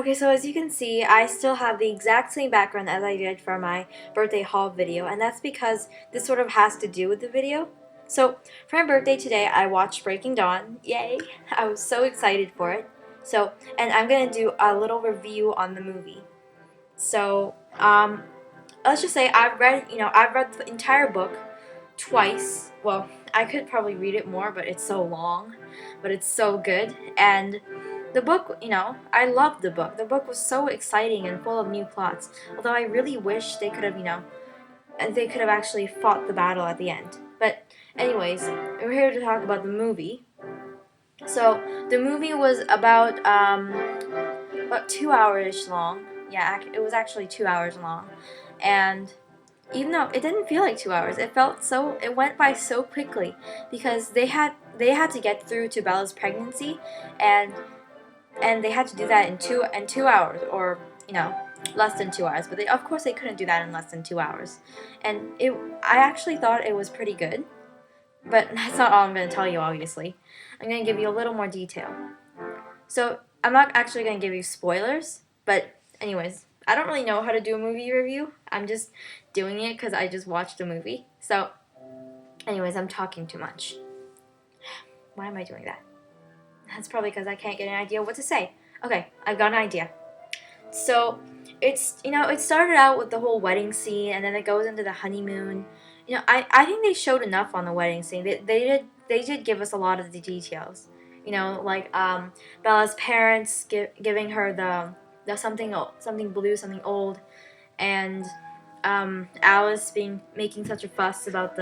Okay, so as you can see, I still have the exact same background as I did for my birthday haul video, and that's because this sort of has to do with the video. So, for my birthday today, I watched Breaking Dawn. Yay! I was so excited for it. So, and I'm gonna do a little review on the movie. So, let's just say I've read the entire book twice. Well, I could probably read it more, but it's so long, but it's so good. And the book, I loved the book. The book was so exciting and full of new plots. Although I really wish they could have, they could have actually fought the battle at the end. But anyways, we're here to talk about the movie. So the movie was about 2 hours long. Yeah, it was actually 2 hours long, and even though it didn't feel like 2 hours, it went by so quickly because they had to get through to Bella's pregnancy, and they had to do that in 2 hours, or less than 2 hours. But of course they couldn't do that in less than 2 hours, and I actually thought it was pretty good. But that's not all I'm going to tell you. Obviously, I'm going to give you a little more detail. So I'm not actually going to give you spoilers, but anyways, I don't really know how to do a movie review. I'm just doing it because I just watched a movie. So anyways, I'm talking too much. Why am I doing that? That's probably because I can't get an idea what to say. Okay, I've got an idea. So it started out with the whole wedding scene, and then it goes into the honeymoon. I think they showed enough on the wedding scene. They did give us a lot of the details. Like Bella's parents giving her the something blue, something old, and Alice making such a fuss about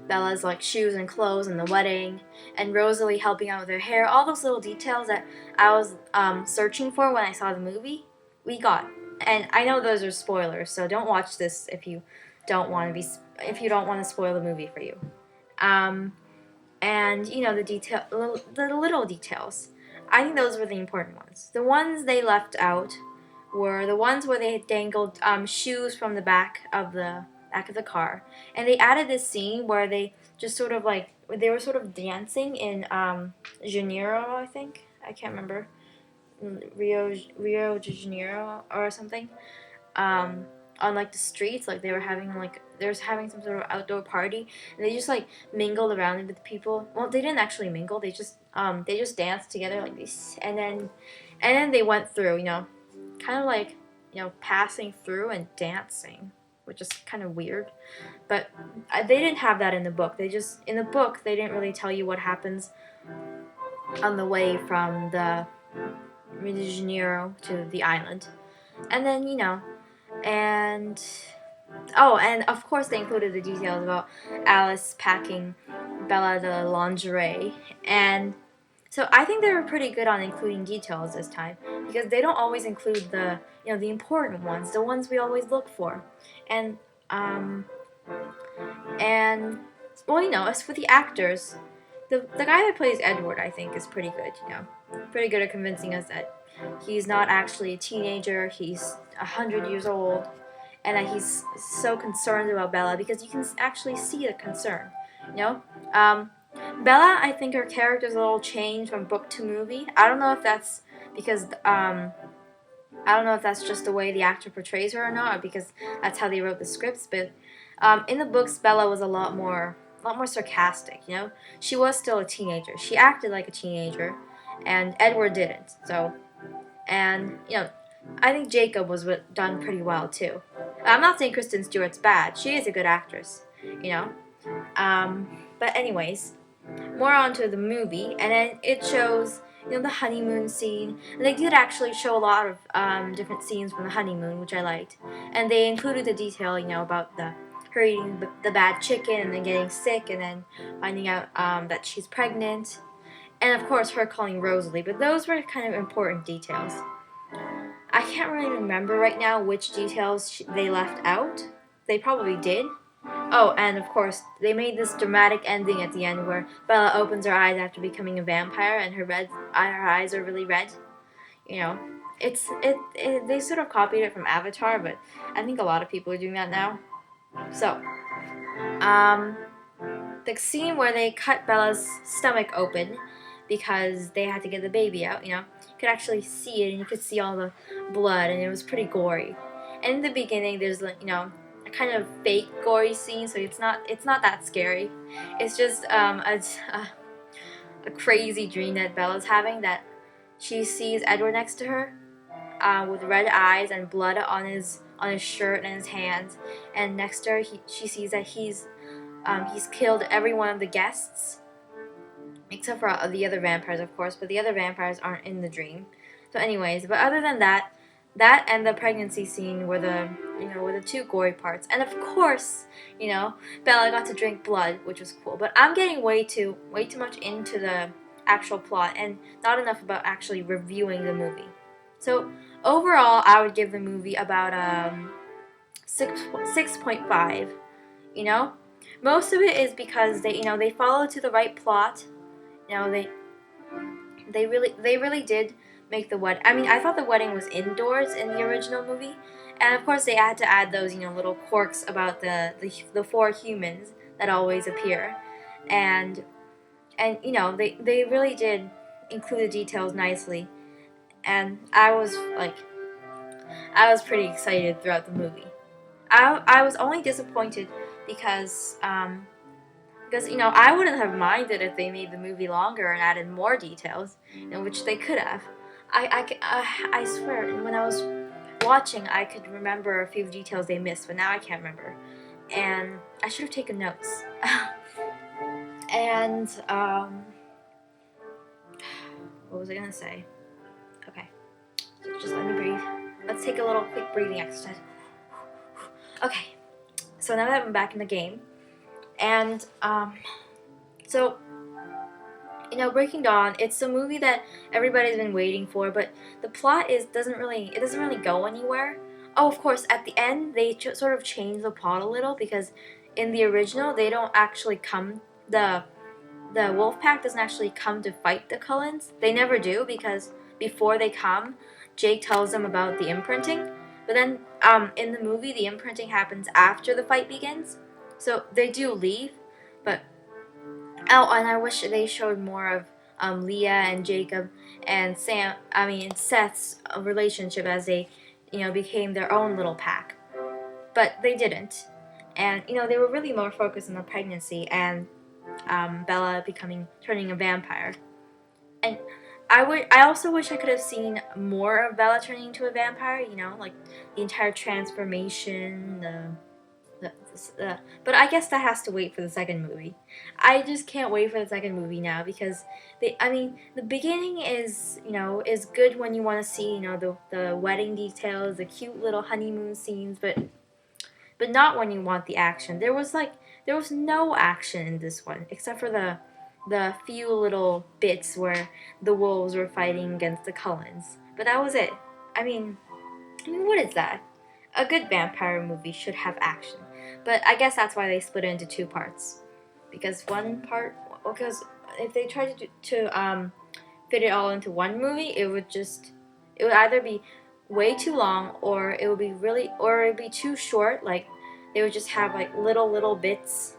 Bella's like shoes and clothes and the wedding, and Rosalie helping out with her hair. All those little details that I was searching for when I saw the movie, we got. And I know those are spoilers, so don't watch this if you don't want to spoil the movie for you. And the little details. I think those were the important ones. The ones they left out were the ones where they dangled shoes from the back of the car, and they added this scene where they just sort of they were sort of dancing in Janeiro, I think. I can't remember. Rio de Janeiro or something. On like the streets, like they were having some sort of outdoor party, and they just mingled around with the people. Well, they didn't actually mingle. They just danced together like this, and then they went through, kind of passing through and dancing, which is kind of weird. But they didn't have that in the book. In the book they didn't really tell you what happens on the way from the Rio de Janeiro to the island, and then and and of course they included the details about Alice packing Bella the lingerie. And so I think they were pretty good on including details this time, because they don't always include the the important ones, the ones we always look for. And well, as for the actors, the guy that plays Edward, I think, is pretty good. Pretty good at convincing us that he's not actually a teenager. He's 100 years old, and that he's so concerned about Bella, because you can actually see the concern. Bella, I think her character's a little changed from book to movie. I don't know if that's because I don't know if that's just the way the actor portrays her or not, or because that's how they wrote the scripts. But in the books, Bella was a lot more sarcastic. She was still a teenager. She acted like a teenager, and Edward didn't. So, and I think Jacob was done pretty well too. I'm not saying Kristen Stewart's bad. She is a good actress. But anyways, more onto the movie, and then it shows the honeymoon scene, and they did actually show a lot of different scenes from the honeymoon, which I liked, and they included the detail about her eating the bad chicken and then getting sick, and then finding out that she's pregnant, and of course her calling Rosalie. But those were kind of important details. I can't really remember right now which details they left out. They probably did. Oh, and of course, they made this dramatic ending at the end where Bella opens her eyes after becoming a vampire, and her eyes are really red. They sort of copied it from Avatar, but I think a lot of people are doing that now. So, the scene where they cut Bella's stomach open because they had to get the baby out, could actually see it, and you could see all the blood, and it was pretty gory. And in the beginning, there's like, you know, a kind of fake gory scene, so it's not that scary. It's just a crazy dream that Bella's having, that she sees Edward next to her, with red eyes and blood on his shirt and his hands, and next to her she sees that he's killed every one of the guests, except for the other vampires, of course, but the other vampires aren't in the dream. So anyways, but other than that, that and the pregnancy scene were the two gory parts. And of course, you know, Bella got to drink blood, which was cool. But I'm getting way too much into the actual plot and not enough about actually reviewing the movie. So overall, I would give the movie about 6.5. You know, most of it is because they follow to the right plot. You know, they really did make the wedding. I mean, I thought the wedding was indoors in the original movie, and of course they had to add those little quirks about the four humans that always appear, and they really did include the details nicely, and I was pretty excited throughout the movie. I was only disappointed because I wouldn't have minded if they made the movie longer and added more details, which they could have. I swear, when I was watching, I could remember a few details they missed, but now I can't remember. And I should have taken notes. And, what was I gonna say? Okay, just let me breathe. Let's take a little quick breathing exercise. Okay, so now that I'm back in the game, and so Breaking Dawn, it's a movie that everybody's been waiting for, but the plot doesn't really go anywhere. Oh, of course, at the end they sort of change the plot a little, because in the original they don't actually come the wolf pack doesn't actually come to fight the Cullens. They never do, because before they come, Jake tells them about the imprinting. But then in the movie, the imprinting happens after the fight begins. So they do leave, but and I wish they showed more of Leah and Jacob and Seth's relationship as they became their own little pack. But they didn't. And they were really more focused on the pregnancy and Bella turning a vampire. And I also wish I could have seen more of Bella turning into a vampire, like the entire transformation, but I guess that has to wait for the second movie. I just can't wait for the second movie now, because the beginning is good when you want to see the wedding details, the cute little honeymoon scenes, but not when you want the action. There was no action in this one, except for the few little bits where the wolves were fighting against the Cullens. But that was it. I mean, what is that? A good vampire movie should have action. But I guess that's why they split it into two parts. Because if they tried to fit it all into one movie, it would either be way too long, or it would be too short. Like, they would just have like little bits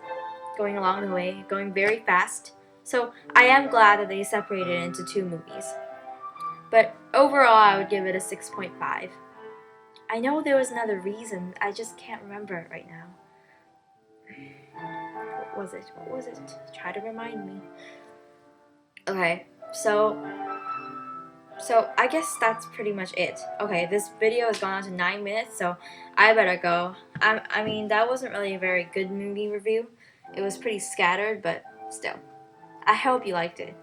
going along the way, going very fast. So I am glad that they separated it into two movies. But overall, I would give it a 6.5. I know there was another reason, I just can't remember it right now. What was it? Try to remind me. Okay, so I guess that's pretty much it. Okay, this video has gone on to 9 minutes, so I better go. I mean, that wasn't really a very good movie review. It was pretty scattered, but still. I hope you liked it.